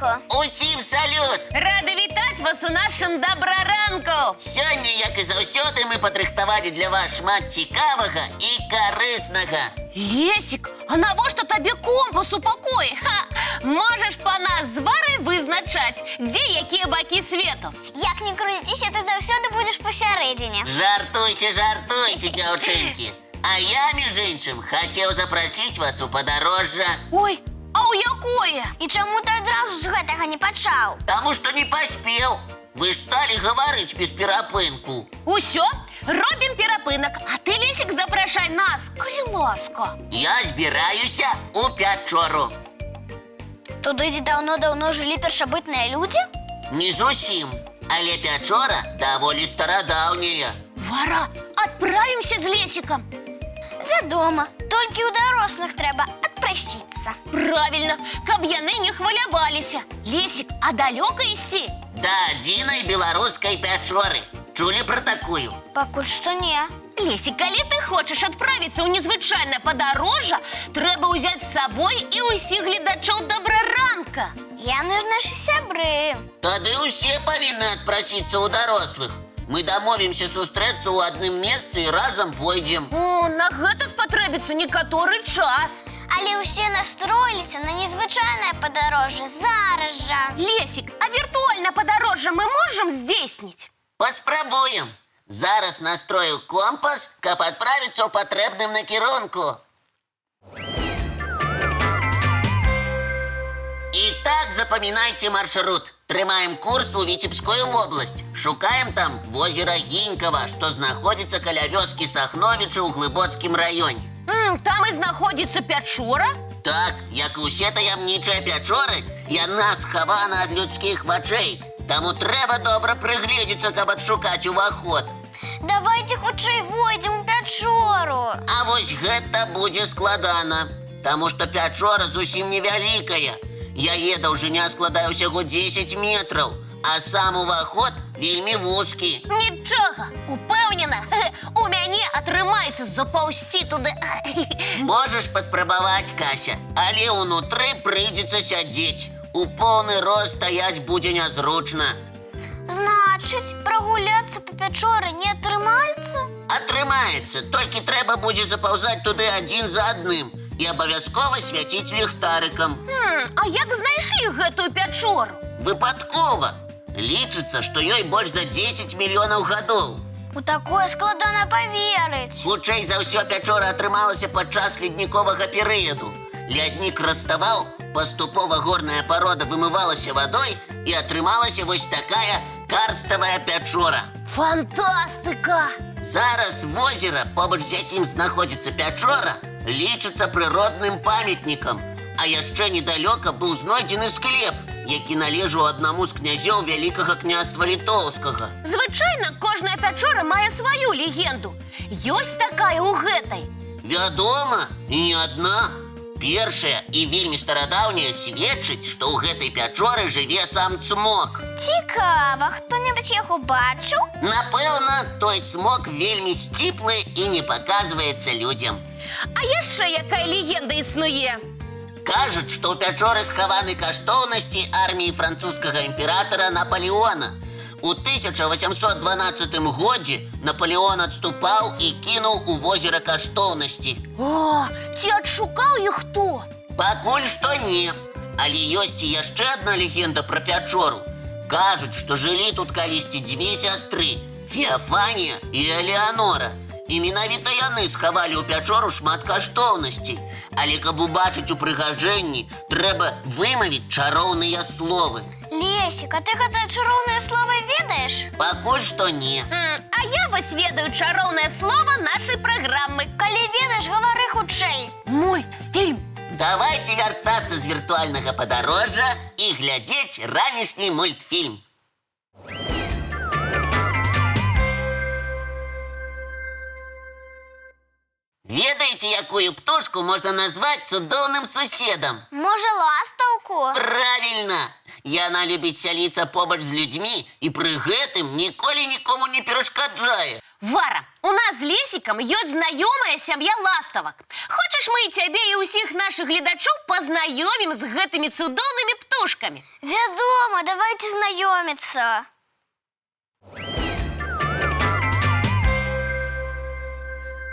ранку. Усім салют! Рада вітаць вас у нашым добраранку. Сёння, як і заўсёды, мы падрыхтавалі для вас шмат цікавага і карыснага. Лесик, а навошта табе компас у пакоі? Можаш па нас з Варай вызначаць, дзе якія бакі свету. Як не круціся, ти заўсёды будеш посередині. Жартуйце, жартуйце, дзяўчынкі. А я, між іншым, хацеў запрасіць вас у падарожжа. Ой, а ў якое? І чаму ты адразу з гэтага не пачаў? Таму што не паспеў. Вы ж сталі гаварыць без перапынку. Усё, робім перапынак, а ты, Лесик, запрашай нас, калі ласка. Я збіраюся у Пячору. Туды, дзе даўно-даўно жылі першабытныя людзі? Не зусім, але Пячора даволі старадаўняя. Вара, адправімся з Лесикам. Вядома, толькі ў дарослых трэба адпрасіцца. Правильно, каб яны не хваляваліся. Лесик, а далёка ісці? Да адзінай беларускай Пячоры. Чулі пра такую? Пакуль што не. Лесик, калі ты хочаш адправіцца ў незвычайнае падарожжа, трэба ўзяць з сабой і ўсіх гледачоў добраранка. Яны ж нашы сябры. Тады ўсе павінны адпрасіцца ў дарослых. Мы дамовімся сустрэцца ў адным месцы і разам пойдзем. О, на гэта спатрэбіцца некаторы час. Але ўсе настроіліся на незвычайнае падарожжа зараз жа. Лесик, а віртуальнае падарожжа мы можам здзейсніць? Паспрабуем. Зараз настрою компас, каб адправіцца ў патрэбным накірунку. Итак, запоминайте маршрут. Трымаем курс у Витебскую область. Шукаем там возера Гінькава, што знаходзіцца каля вёскі Сахновіча ў Глыбоцкім раёне. Там і знаходзіцца Пячора? Так, як і ўсе таямнічыя Пячоры, яна схавана ад людскіх вачэй. Таму трэба добра прыгледзецца, каб адшукаць уваход. Давайте хутчэй войдзем у Пячору. А вось гэта будзе складана, таму што Пячора зусім невялікая. Яе даўжыня складае ўсяго 10 метраў, а сам уваход вельмі вузкі. Нічога, упэўнена, у мяне атрымаецца запаўсці туды. Можаш паспрабаваць, Кася, але ўнутры прыйдзецца сядзець. У поўны рост стаяць будзе нязручна. Значыць, прагуляцца па Пячоры не атрымаецца? Атрымаецца, толькі трэба будзе запаўзаць туды адзін за адным і абавязкова свяціць ліхтарыкам. А як знайшлі гэтую Пячору? Выпадкова. Лічыцца, што ёй больш за 10 мільёнаў гадоў. У такое складана паверыць. Хутчэй за ўсё Пячора атрымалася падчас ледніковага перыяду. Ляднік раставаў, паступова горная парода вымывалася вадой і атрымалася вось такая карставая Пячора. Фантастыка! Зараз возера, побач з якім знаходзіцца Пячора, лічыцца прыродным памятнікам. А яшчэ недалёка быў знойдзены склеп, які належаў аднаму з князёў Вялікага княства Літоўскага. Звычайна кожная Пячора мае сваю легенду. Ёсць такая ў гэтай? Вядома, і не адна. Першая і вельмі старадаўняя сведчыць, што ў гэтай Пячоры жыве сам цмок. Цікава, хто-небудзь яго бачыў? Напэўна, той цмок вельмі сціплы і не паказваецца людзям. А яшчэ якая легенда існуе? Кажуць, што ў Пячоры схаваны каштоўнасці арміі французскага імператара Напалеона. У 1812 годзе Напалеон адступаў і кінуў у возера каштоўнасці. О, ці адшукаў іх хто? Пакуль што не. Але ёсць і яшчэ адна легенда пра Пячору. Кажуць, што жылі тут калісьці дзве сястры – Феафанія і Элеанора. І менавіта яны схавалі ў Пячору шмат каштоўнасцей. Але каб убачыць упрыгажэнні, трэба вымавіць чароўныя словы. Лесик, а ты гэтае чароўнае слова ведаеш? Пакуль што не. А я вось ведаю чароўнае слова нашай праграмы. Калі ведаеш, гавары хутчэй. Мультфільм. Давайте вяртацца з віртуальнага падарожжа і глядзець ранішні мультфільм. Ведаеце, якую птушку можна назваць цудоўным суседам? Можа, ластаўку? Правільна! Яна любіць сяліцца побач з людзьмі і пры гэтым ніколі нікому не перашкаджае. Вара, у нас з Лесиком ёсць знаёмая сям'я ластавак. Хочаш, мы і цябе і ўсіх нашых гледачоў пазнаёмім з гэтымі цудоўнымі птушкамі? птушками? Вядома, давайте знайомиться.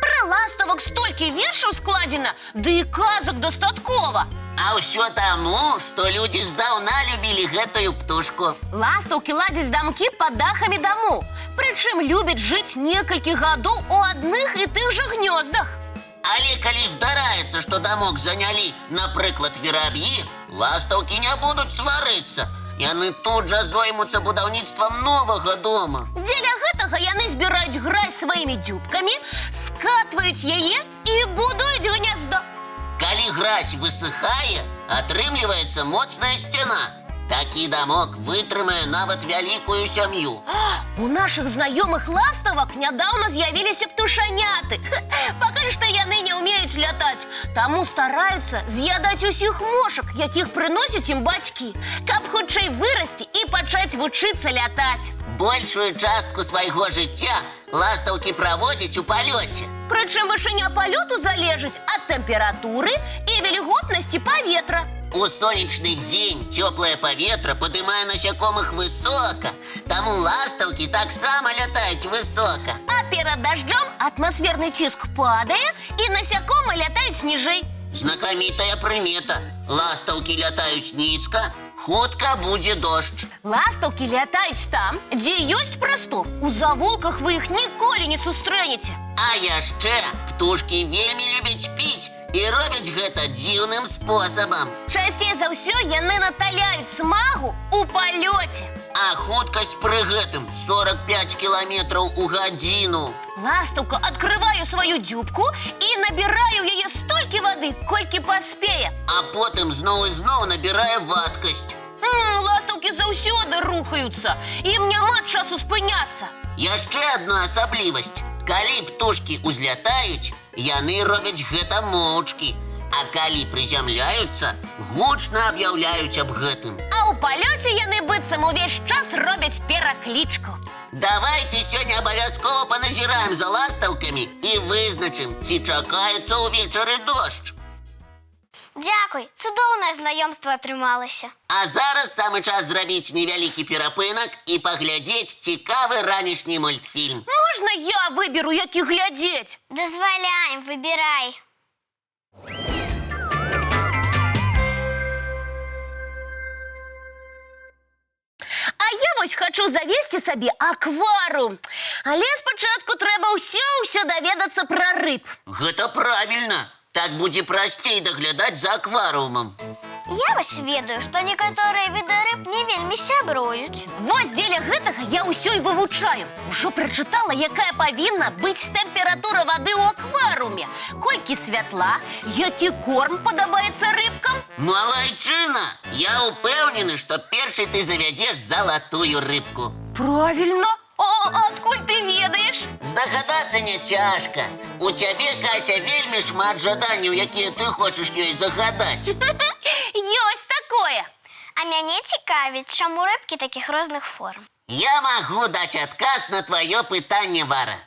Про ластовок столькі вершаў складзена, ды і казак дастаткова. А ўсё таму, што людзі здаўна любілі гэтую птушку. Ластаўкі ладзяць дамкі пад дахамі дамоў. Прычым любяць жыць некалькі гадоў у адных і тых жа гнёздах. Але калі здараецца, што дамок занялі, напрыклад, вераб'і, ластаўкі не будуць сварыцца. Яны тут жа зоймуцца будаўніцтвам новага дома. Дзеля гэтага яны збіраюць гразь сваімі дзюбкамі, скатваюць яе і будуюць гнездо. Калі гразь высыхае, атрымліваецца моцная сцяна. Такі дамок вытрымае нават вялікую сям'ю. У нашых знаёмых ластаўак нядаўна з'явіліся птушаняты. Пакуль што яны не ўмеюць лятаць, таму стараюцца з'ядаць усіх мошак, якіх прыносяць ім бацькі, каб хутчэй вырасці і пачаць вучыцца лятаць. Большую частку свайго жыцця ластаўкі праводзяць у палёце. Прычым вышыня палёту залежыць ад тэмпературы і вільготнасці паветра. У сонечны дзень цёплае паветра падымае насякомых высока, таму ластаўкі таксама лятаюць высока. А перад дажджом атмасферны ціск падае і насякомы лятаюць ніжэй. Знакамітая прымета. Ластаўкі лятаюць нізка, хутка будзе дождж. Ластаўкі лятаюць там, дзе ёсць прастор. У завулках вы іх ніколі не сустрэнеце. А яшчэ птушкі вельмі любяць піць і робяць гэта дзіўным спосабам. Часцей за ўсё яны наталяюць смагу ў палёце. А хуткасць пры гэтым 45 кіламетраў у гадзіну. Ластаўка адкрывае сваю дзюбку і набірае ў яе столькі вады, колькі паспее. А потым зноў і зноў набірае вадкасць. Ластаўкі заўсёды рухаюцца, ім няма часу спыняцца. Яшчэ адна асаблівасць. Калі птушкі ўзлятаюць, яны робяць гэта моўчкі. А калі прызямляюцца, гучна аб'яўляюць аб гэтым. А ў палёце яны быццам увесь час робяць пераклічку. Давайце сёння абавязкова паназіраем за ластаўкамі і вызначым, ці чакаецца ўвечары дождж. Дзякуй, цудоўнае знаёмства атрымалася. А зараз самы час зрабіць невялікі перапынак і паглядзець цікавы ранішні мультфільм. Можна я выберу, які глядзець? Дазваляем, выбірай. А я вось хачу завесці сабе акварыум. Але спачатку трэба ўсё даведацца пра рыб. Гэта правільна. Так будзе прасцей даглядаць за акварыумам. Я вось ведаю, што некаторыя віды рыб не вельмі сябруюць. Вось дзеля гэтага я ўсё і вывучаю. Ужо прачытала, якая павінна быць тэмпература вады ў акварыуме, колькі святла, які корм падабаецца рыбкам. Малайчына, я ўпэўнены, што першай ты завядзеш залатую рыбку. Правільна. А адкуль ты ведаеш? Здагадацца не цяжка. У цябе, Кася, вельмі шмат жаданняў, якія ты хочаш ёй загадаць. Ёсць такое. А мяне цікавіць, чаму рыбкі такіх розных форм. Я магу даць адказ на тваё пытанне, Вара.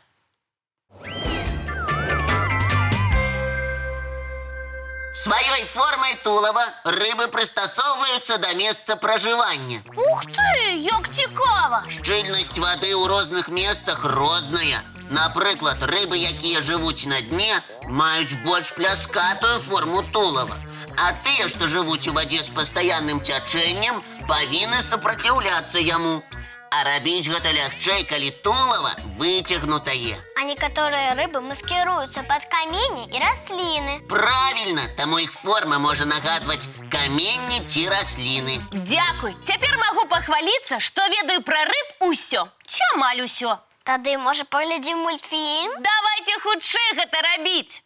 Сваёй формай тулава рыбы прыстасоўваюцца да месца пражывання. Ух ты, як цікава! Шчыльнасць вады ў розных месцах розная. Напрыклад, рыбы, якія жывуць на дне, маюць больш пляскатую форму тулава. А тыя, што жывуць у вадзе з пастаянным цячэннем, павінны супраціўляцца яму. А рабіць гэта лягчэй, калі тулава выцягнутае. А некаторыя рыбы маскіруюцца пад камені і расліны. Правільна, таму іх форма можа нагадваць каменні ці расліны. Дзякуй. Цяпер магу пахваліцца, што ведаю пра рыб усё. Ці амаль усё. Тады, можа, паглядзім мультфільм? Давайце хутчэй гэта рабіць.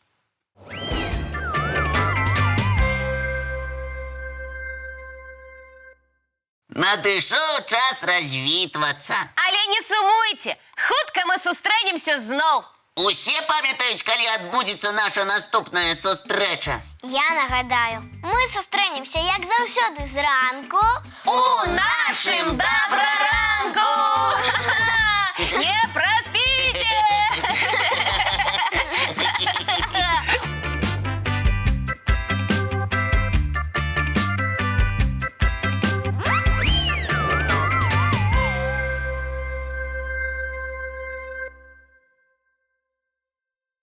Надышоў час развітвацца. Але не сумуйце, хутка мы сустрэнемся зноў. Усе памятаюць, калі адбудзецца наша наступная сустрэча? Я нагадаю, мы сустрэнемся, як заўсёды, зранку У нашым